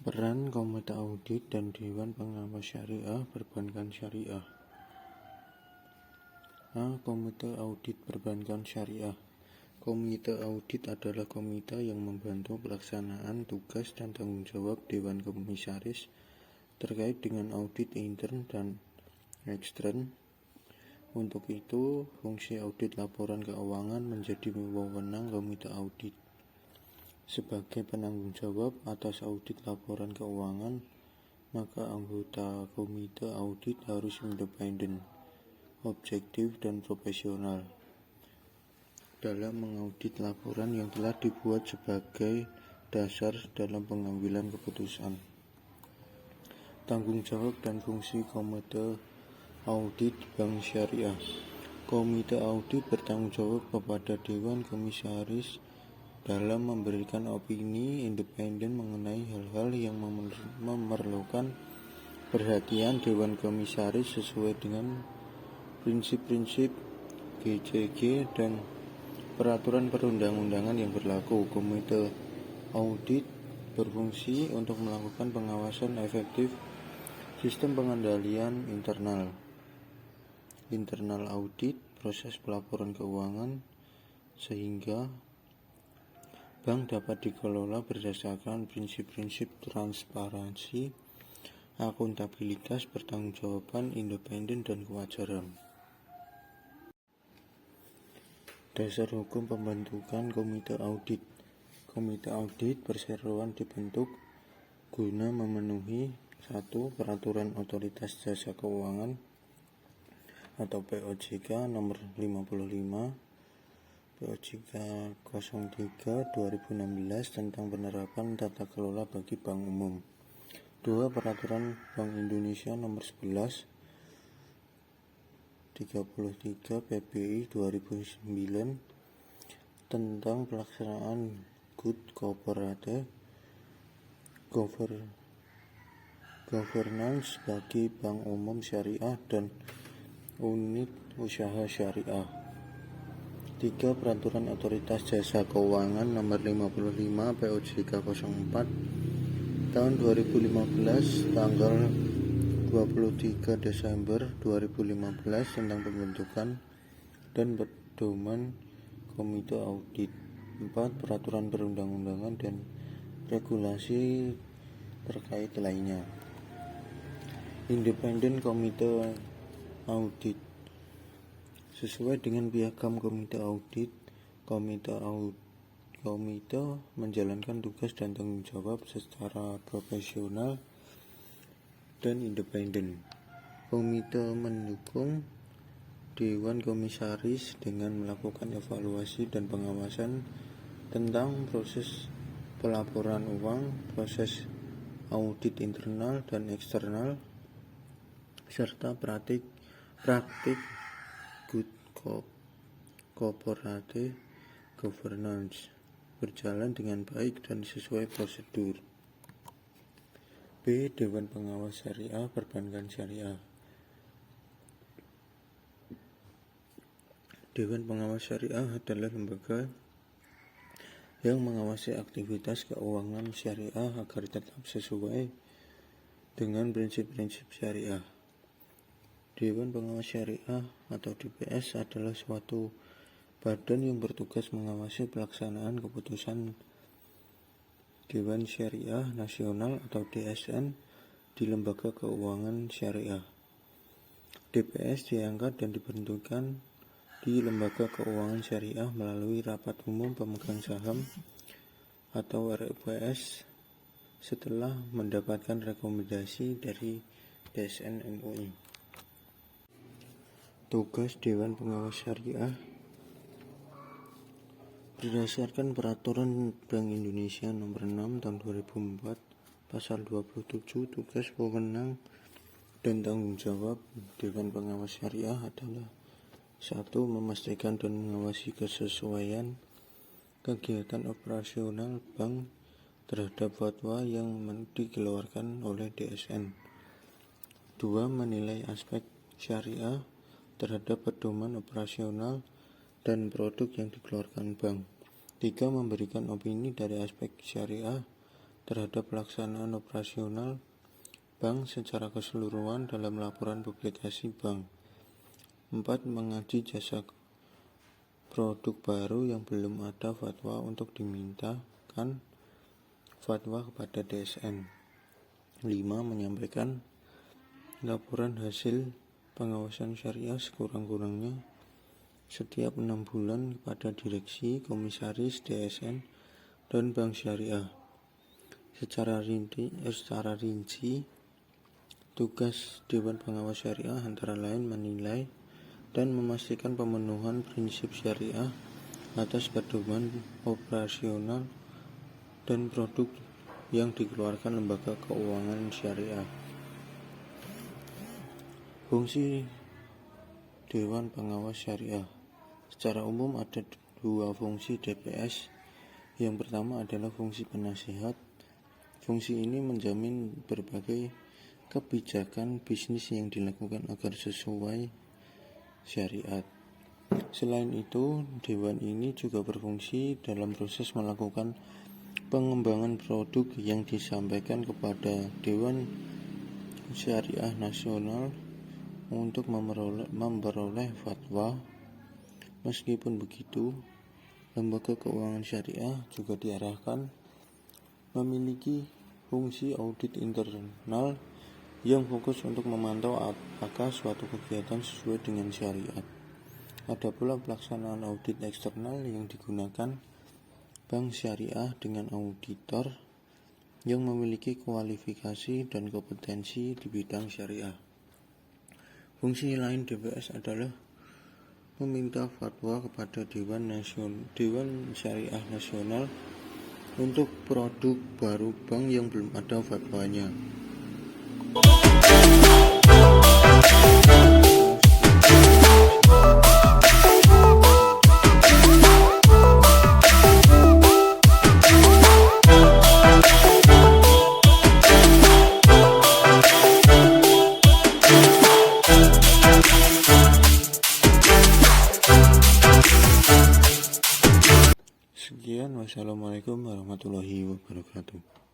Peran Komite Audit dan Dewan Pengawas Syariah Perbankan Syariah. Komite Audit Perbankan Syariah. Komite Audit adalah komite yang membantu pelaksanaan tugas dan tanggung jawab Dewan Komisaris terkait dengan audit intern dan ekstern. Untuk itu, fungsi audit laporan keuangan menjadi wewenang Komite Audit. Sebagai penanggung jawab atas audit laporan keuangan, maka anggota komite audit harus independen, objektif, dan profesional dalam mengaudit laporan yang telah dibuat sebagai dasar dalam pengambilan keputusan. Tanggung jawab dan fungsi Komite Audit Bank Syariah. Komite Audit bertanggung jawab kepada Dewan Komisaris dalam memberikan opini independen mengenai hal-hal yang memerlukan perhatian Dewan Komisaris sesuai dengan prinsip-prinsip GCG dan peraturan perundang-undangan yang berlaku. Komite Audit berfungsi untuk melakukan pengawasan efektif sistem pengendalian internal audit proses pelaporan keuangan sehingga bank dapat dikelola berdasarkan prinsip-prinsip transparansi, akuntabilitas, pertanggungjawaban, independen, dan kewajaran. Dasar hukum pembentukan Komite Audit. Komite Audit perseroan dibentuk guna memenuhi 1. Peraturan Otoritas Jasa Keuangan atau POJK nomor 55 POJK 03 2016 tentang penerapan tata kelola bagi bank umum. 2. Peraturan Bank Indonesia nomor 11 33 PBI 2009 tentang pelaksanaan Good Corporate Governance bagi bank umum syariah dan unit usaha syariah. 3. Peraturan Otoritas Jasa Keuangan nomor 55 POJK 04 tahun 2015 tanggal 23 Desember 2015 tentang pembentukan dan pedoman Komite Audit. 4. Peraturan perundang-undangan dan regulasi terkait lainnya. Independen Komite Audit. Sesuai dengan piagam Komite Audit, Komite menjalankan tugas dan tanggung jawab secara profesional dan independen. Komite mendukung Dewan Komisaris dengan melakukan evaluasi dan pengawasan tentang proses pelaporan uang, proses audit internal dan eksternal, serta praktik Good Corporate Governance berjalan dengan baik dan sesuai prosedur. B. Dewan Pengawas Syariah Perbankan Syariah. Dewan Pengawas Syariah adalah lembaga yang mengawasi aktivitas keuangan syariah agar tetap sesuai dengan prinsip-prinsip syariah. Dewan Pengawas Syariah atau DPS adalah suatu badan yang bertugas mengawasi pelaksanaan keputusan Dewan Syariah Nasional atau DSN di lembaga keuangan syariah. DPS diangkat dan dibentukkan di lembaga keuangan syariah melalui rapat umum pemegang saham atau RUPS setelah mendapatkan rekomendasi dari DSN MUI. Tugas Dewan Pengawas Syariah berdasarkan Peraturan Bank Indonesia Nomor 6 Tahun 2004 Pasal 27, tugas, wewenang, dan tanggung jawab Dewan Pengawas Syariah adalah 1. Memastikan dan mengawasi kesesuaian kegiatan operasional bank terhadap fatwa yang dikeluarkan oleh DSN. 2. Menilai aspek syariah terhadap pedoman operasional dan produk yang dikeluarkan bank. 3. Memberikan opini dari aspek syariah terhadap pelaksanaan operasional bank secara keseluruhan dalam laporan publikasi bank. 4. Mengaji jasa produk baru yang belum ada fatwa untuk dimintakan fatwa kepada DSN. 5. Menyampaikan laporan hasil pengawasan syariah sekurang-kurangnya setiap 6 bulan kepada direksi, komisaris, DSN, dan bank syariah. Secara rinci, tugas Dewan Pengawas Syariah antara lain menilai dan memastikan pemenuhan prinsip syariah atas pedoman operasional dan produk yang dikeluarkan lembaga keuangan syariah. Fungsi Dewan Pengawas Syariah. Secara umum ada 2 fungsi DPS. Yang pertama adalah fungsi penasihat. Fungsi ini menjamin berbagai kebijakan bisnis yang dilakukan agar sesuai syariat. Selain itu, Dewan ini juga berfungsi dalam proses melakukan pengembangan produk yang disampaikan kepada Dewan Syariah Nasional untuk memperoleh fatwa. Meskipun begitu, lembaga keuangan syariah juga diarahkan memiliki fungsi audit internal yang fokus untuk memantau apakah suatu kegiatan sesuai dengan syariat. Ada pula pelaksanaan audit eksternal yang digunakan bank syariah dengan auditor yang memiliki kualifikasi dan kompetensi di bidang syariah. Fungsi lain DPS adalah meminta fatwa kepada Dewan Syariah Nasional untuk produk baru bank yang belum ada fatwanya. Sekian, wassalamualaikum warahmatullahi wabarakatuh.